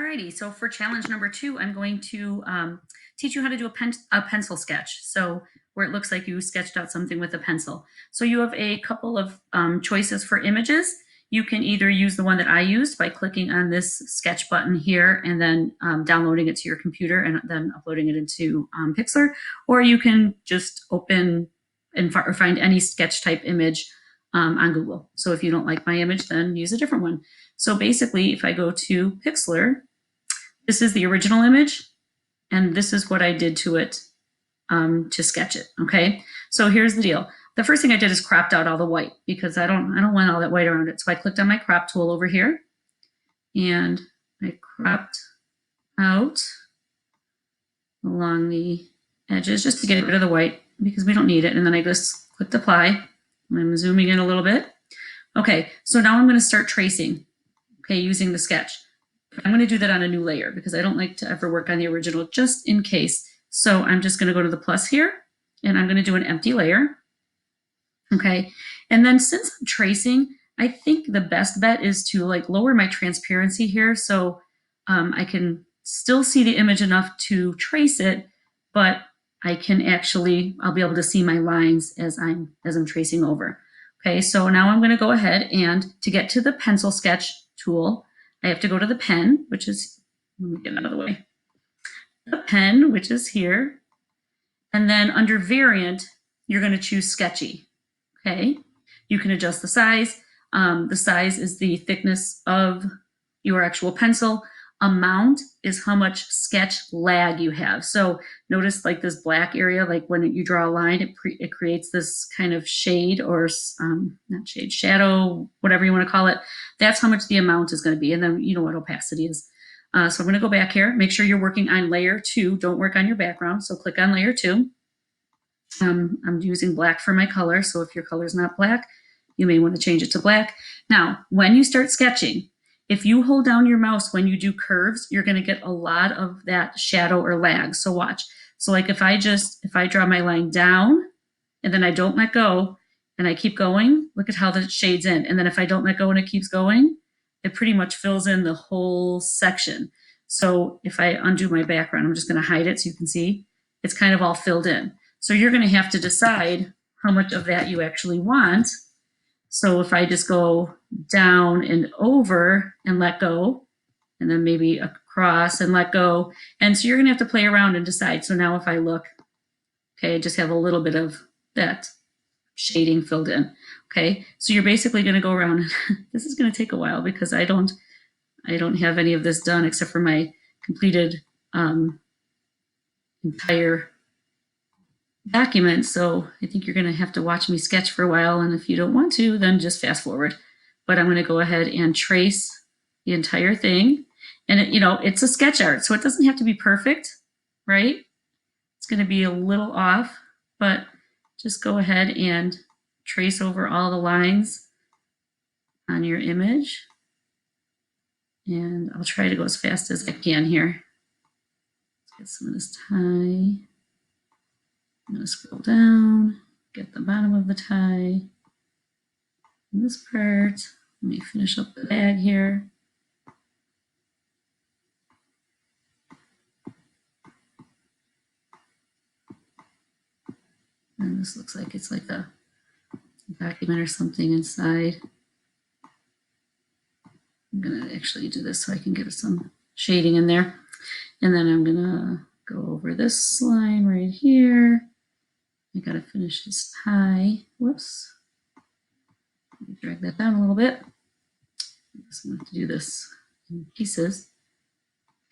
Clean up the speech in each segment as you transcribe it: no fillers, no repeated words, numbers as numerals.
Alrighty, so for challenge number 2, I'm going to teach you how to do a pencil sketch. So where it looks like you sketched out something with a pencil. So you have a couple of choices for images. You can either use the one that I used by clicking on this sketch button here and then downloading it to your computer and then uploading it into Pixlr, or you can just open and find any sketch type image on Google. So if you don't like my image, then use a different one. So basically, if I go to Pixlr, this is the original image, and this is what I did to it to sketch it. Okay, so here's the deal. The first thing I did is cropped out all the white because I don't want all that white around it. So I clicked on my crop tool over here, and I cropped out along the edges just to get rid of the white because we don't need it. And then I just clicked apply. I'm zooming in a little bit. Okay, so now I'm going to start tracing. Okay, using the sketch. I'm going to do that on a new layer because I don't like to ever work on the original just in case. So I'm just going to go to the plus here and I'm going to do an empty layer. Okay, and then since I'm tracing, I think the best bet is to like lower my transparency here so I can still see the image enough to trace it, but I'll be able to see my lines as I'm tracing over. Okay, so now I'm going to go ahead and to get to the pencil sketch tool, I have to go to the pen, which is, let me get it out of the way. The pen, which is here. And then under variant, you're going to choose sketchy. Okay, you can adjust the size. The size is the thickness of your actual pencil. Amount is how much sketch lag you have. So notice like this black area, like when you draw a line, it creates this kind of shade or not shade, shadow, whatever you want to call it. That's how much the amount is going to be. And then you know what opacity is. So I'm going to go back here. Make sure you're working on layer 2. Don't work on your background. So click on layer 2. I'm using black for my color. So if your color is not black, you may want to change it to black. Now, when you start sketching, if you hold down your mouse when you do curves, you're going to get a lot of that shadow or lag. So watch. So like if I draw my line down and then I don't let go and I keep going, look at how that shades in. And then if I don't let go and it keeps going, it pretty much fills in the whole section. So if I undo my background, I'm just going to hide it so you can see it's kind of all filled in. So you're going to have to decide how much of that you actually want. So if I just go down and over and let go, and then maybe across and let go. And so you're going to have to play around and decide. So now if I look, okay, I just have a little bit of that shading filled in. Okay, so you're basically going to go around. This is going to take a while because I don't have any of this done except for my completed entire document. So I think you're going to have to watch me sketch for a while. And if you don't want to, then just fast forward. But I'm going to go ahead and trace the entire thing. And it's a sketch art, so it doesn't have to be perfect, right? It's going to be a little off, but just go ahead and trace over all the lines on your image. And I'll try to go as fast as I can here. Let's get some of this tie. I'm going to scroll down, get the bottom of the tie. And this part, let me finish up the bag here. And this looks like it's like a document or something inside. I'm going to actually do this so I can get some shading in there. And then I'm going to go over this line right here. I got to finish this tie. Whoops. Let me drag that down a little bit. I guess I'm going to have to do this in pieces.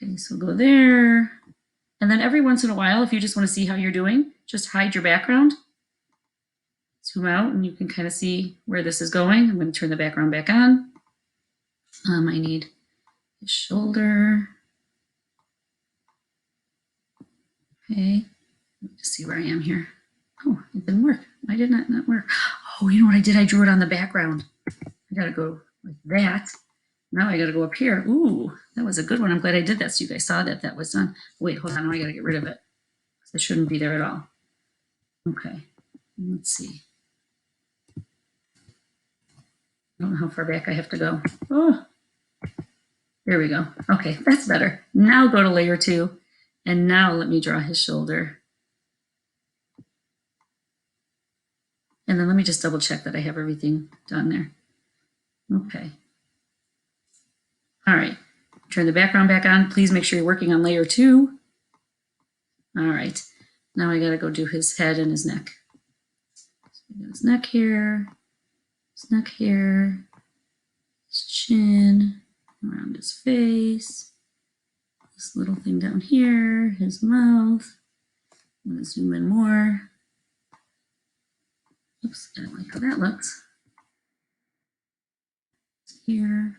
Okay, so go there. And then every once in a while, if you just want to see how you're doing, just hide your background. Zoom out and you can kind of see where this is going. I'm going to turn the background back on. I need his shoulder. Okay, let me just see where I am here. Oh, it didn't work. Why did it not work? Oh, you know what I did? I drew it on the background. I got to go like that. Now I got to go up here. Ooh, that was a good one. I'm glad I did that so you guys saw that was done. Wait, hold on. I got to get rid of it. It shouldn't be there at all. Okay, let's see. I don't know how far back I have to go. Oh, There we go. Okay, that's better. Now go to layer 2, and now let me draw his shoulder. And then let me just double check that I have everything done there. Okay. All right. Turn the background back on. Please make sure you're working on layer 2. All right. Now I gotta go do his head and his neck. So his neck here, his neck here, his chin, around his face, this little thing down here, his mouth. I'm gonna zoom in more. Oops, I don't like how that looks. Here.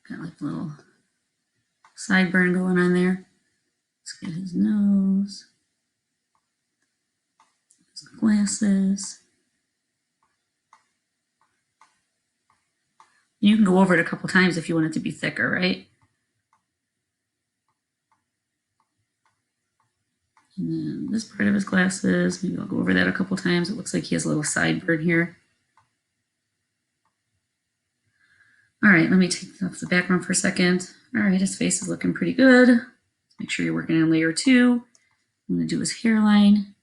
Got like a little sideburn going on there. Let's get his nose, his glasses. You can go over it a couple times if you want it to be thicker, right? And then this part of his glasses, maybe I'll go over that a couple times. It looks like he has a little sideburn here. All right, let me take off the background for a second. All right, his face is looking pretty good. Make sure you're working on layer 2. I'm gonna do his hairline.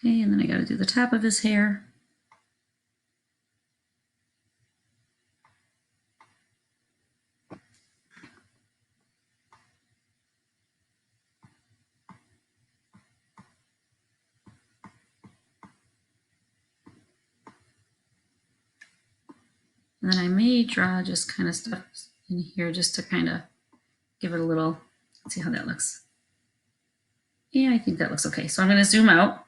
Okay, and then I gotta do the top of his hair. And then I may draw just kind of stuff in here just to kind of give it a little, let's see how that looks. Yeah, I think that looks okay. So I'm going to zoom out.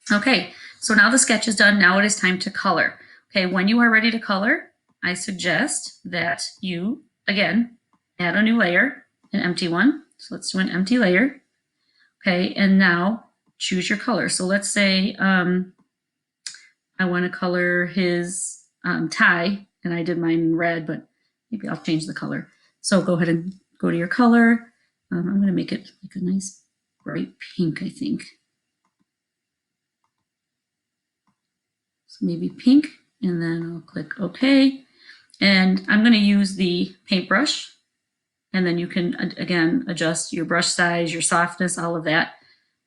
Okay, so now the sketch is done. Now it is time to color. Okay, when you are ready to color, I suggest that you, again, add a new layer, an empty one. So let's do an empty layer. Okay, and now choose your color. So let's say I want to color his tie, and I did mine in red, but maybe I'll change the color. So go ahead and go to your color. I'm going to make it like a nice bright pink, I think. So maybe pink, and then I'll click OK. And I'm going to use the paintbrush, and then you can, again, adjust your brush size, your softness, all of that.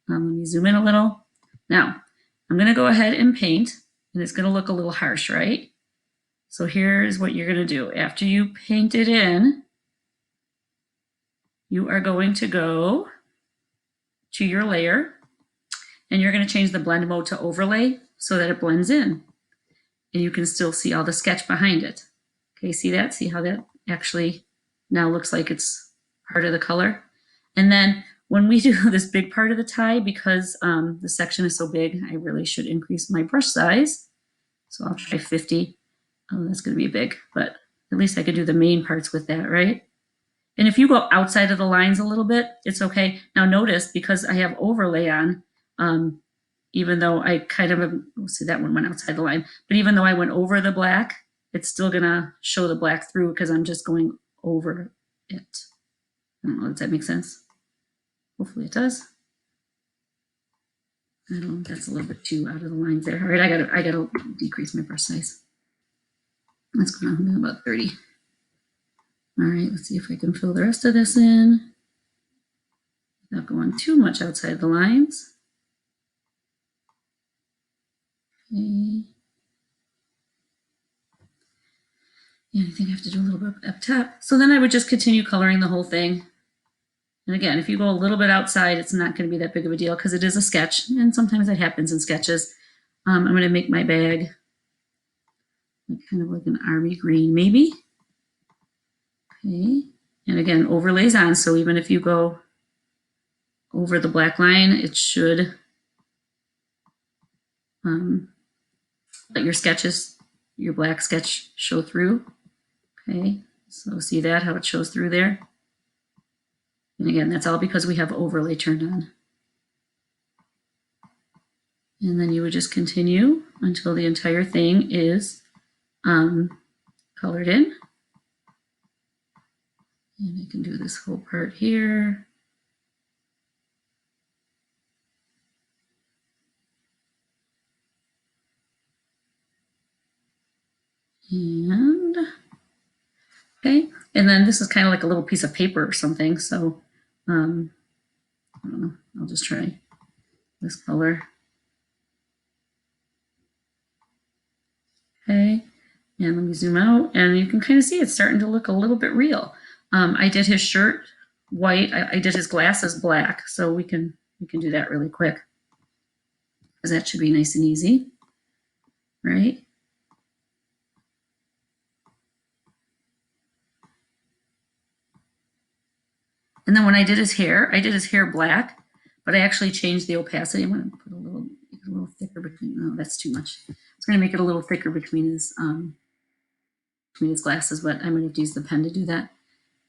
Let me zoom in a little. Now, I'm going to go ahead and paint, and it's going to look a little harsh, right? So here's what you're going to do. After you paint it in, you are going to go to your layer, and you're going to change the blend mode to overlay so that it blends in. And you can still see all the sketch behind it. Okay, see that? See how that actually now looks like it's part of the color? And then when we do this big part of the tie, because the section is so big, I really should increase my brush size. So I'll try 50. Oh, that's going to be big, but at least I could do the main parts with that, right? And if you go outside of the lines a little bit, it's okay. Now notice, because I have overlay on, even though I kind of, see that one went outside the line, but even though I went over the black, it's still gonna show the black through because I'm just going over it. I don't know, does that make sense? Hopefully it does. I don't know, that's a little bit too out of the lines there. All right, I gotta decrease my brush size. Let's go down to about 30. All right, let's see if I can fill the rest of this in without going too much outside the lines. Okay. Yeah, I think I have to do a little bit up top. So then I would just continue coloring the whole thing. And again, if you go a little bit outside, it's not going to be that big of a deal because it is a sketch. And sometimes that happens in sketches. I'm going to make my bag kind of like an army green, maybe. Okay. And again, overlays on. So even if you go over the black line, it should let your sketches, your black sketch show through. Okay. So see that, how it shows through there. And again, that's all because we have overlay turned on. And then you would just continue until the entire thing is colored in. And I can do this whole part here. And okay, and then this is kind of like a little piece of paper or something. So I don't know, I'll just try this color. Okay, and let me zoom out, and you can kind of see it's starting to look a little bit real. I did his shirt white. I did his glasses black, so we can do that really quick because that should be nice and easy, right? And then when I did his hair black, but I actually changed the opacity. I'm going to put make it a little thicker between. No, that's too much. It's going to make it a little thicker between his glasses, but I'm going to have to use the pen to do that.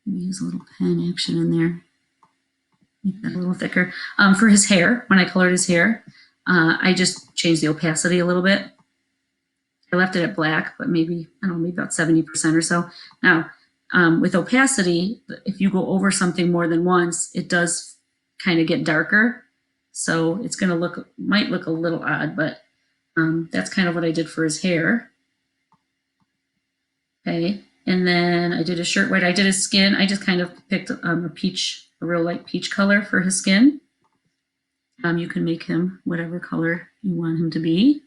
Maybe use a little pen action in there. Make that a little thicker. For his hair, when I colored his hair, I just changed the opacity a little bit. I left it at black, but maybe, I don't know, maybe about 70% or so. Now, with opacity, if you go over something more than once, it does kind of get darker. So it's going to might look a little odd, but that's kind of what I did for his hair. Okay, and then I did his shirt white. I did his skin. I just kind of picked a real light peach color for his skin. You can make him whatever color you want him to be.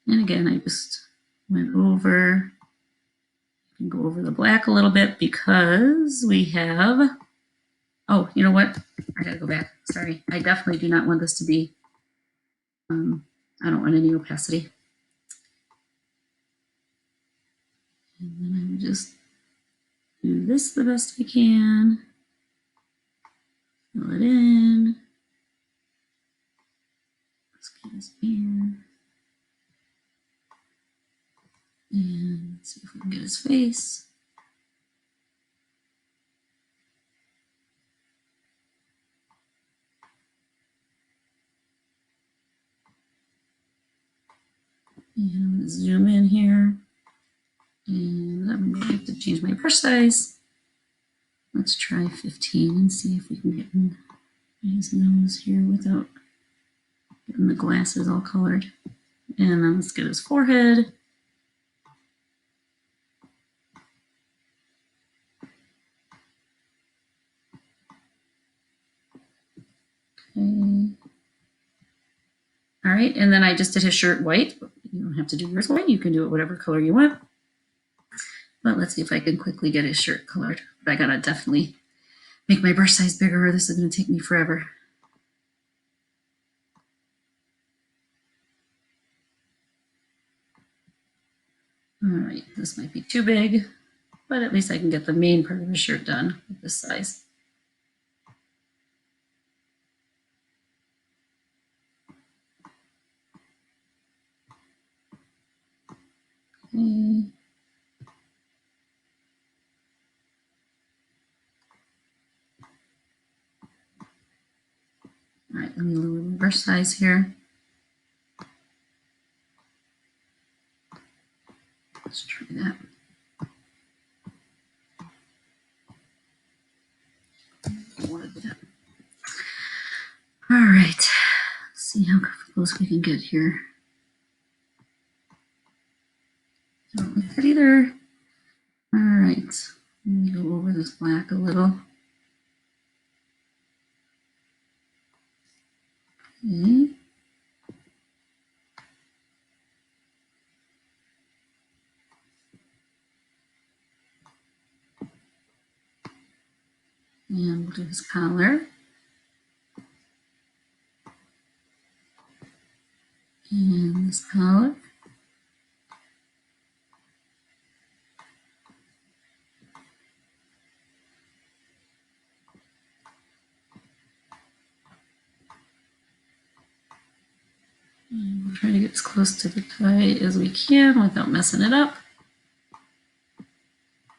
And again, I just went over, you can go over the black a little bit because we have, oh, you know what? I gotta go back. Sorry. I definitely do not want this to be, I don't want any opacity. And then I would just do this the best I can. Fill it in. Let's get his ear. And see if we can get his face. And I'm going to zoom in here. And I'm going to have to change my brush size. Let's try 15 and see if we can get in his nose here without getting the glasses all colored. And then let's get his forehead. Okay. All right, and then I just did his shirt white. You don't have to do yours white. You can do it whatever color you want. But let's see if I can quickly get his shirt colored. But I gotta definitely make my brush size bigger or this is gonna take me forever. All right, this might be too big, but at least I can get the main part of the shirt done with this size. Okay. All right, let me lower the brush size here. Let's try that. All right, let's see how close we can get here. Don't like that either. All right, let me go over this black a little. Okay. And we'll do his collar. And this collar. And we'll try to get as close to the tie as we can without messing it up.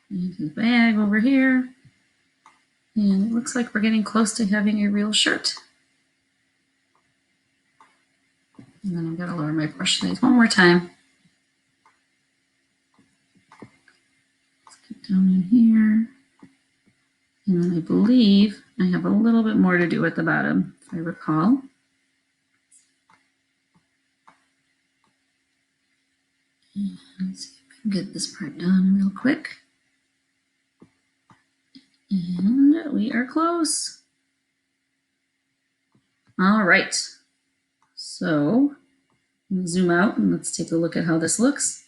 And his bag over here. And it looks like we're getting close to having a real shirt. And then I've got to lower my brush size one more time. Let's get down in here. And then I believe I have a little bit more to do at the bottom, if I recall. And let's see if Get this part done real quick. And we are close. All right. So zoom out and let's take a look at how this looks.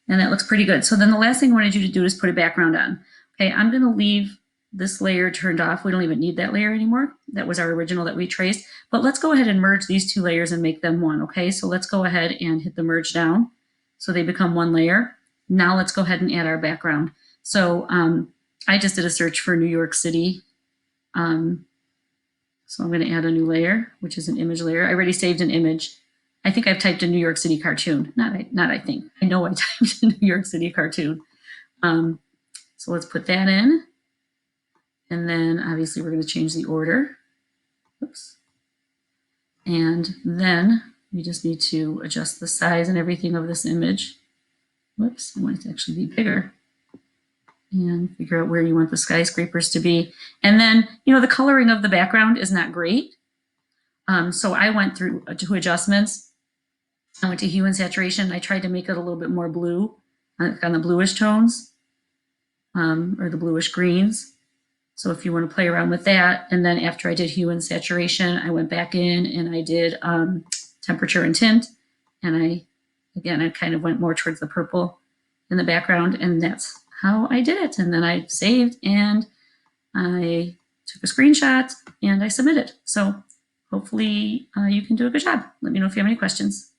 And that looks pretty good. So then the last thing I wanted you to do is put a background on. Okay, I'm going to leave this layer turned off. We don't even need that layer anymore. That was our original that we traced. But let's go ahead and merge these two layers and make them one. Okay, so let's go ahead and hit the merge down so they become one layer. Now let's go ahead and add our background. So I just did a search for New York City. So I'm going to add a new layer, which is an image layer. I already saved an image. I think I've typed a New York City cartoon. Not I think. I know I typed a New York City cartoon. So let's put that in. And then obviously we're going to change the order. Oops. And then we just need to adjust the size and everything of this image. Whoops, I want it to actually be bigger. And figure out where you want the skyscrapers to be. And then, the coloring of the background is not great. So I went through to adjustments. I went to hue and saturation. I tried to make it a little bit more blue on the bluish tones or the bluish greens. So if you want to play around with that, and then after I did hue and saturation, I went back in and I did temperature and tint. And I kind of went more towards the purple in the background, and that's how I did it. And then I saved and I took a screenshot and I submitted. So hopefully you can do a good job. Let me know if you have any questions.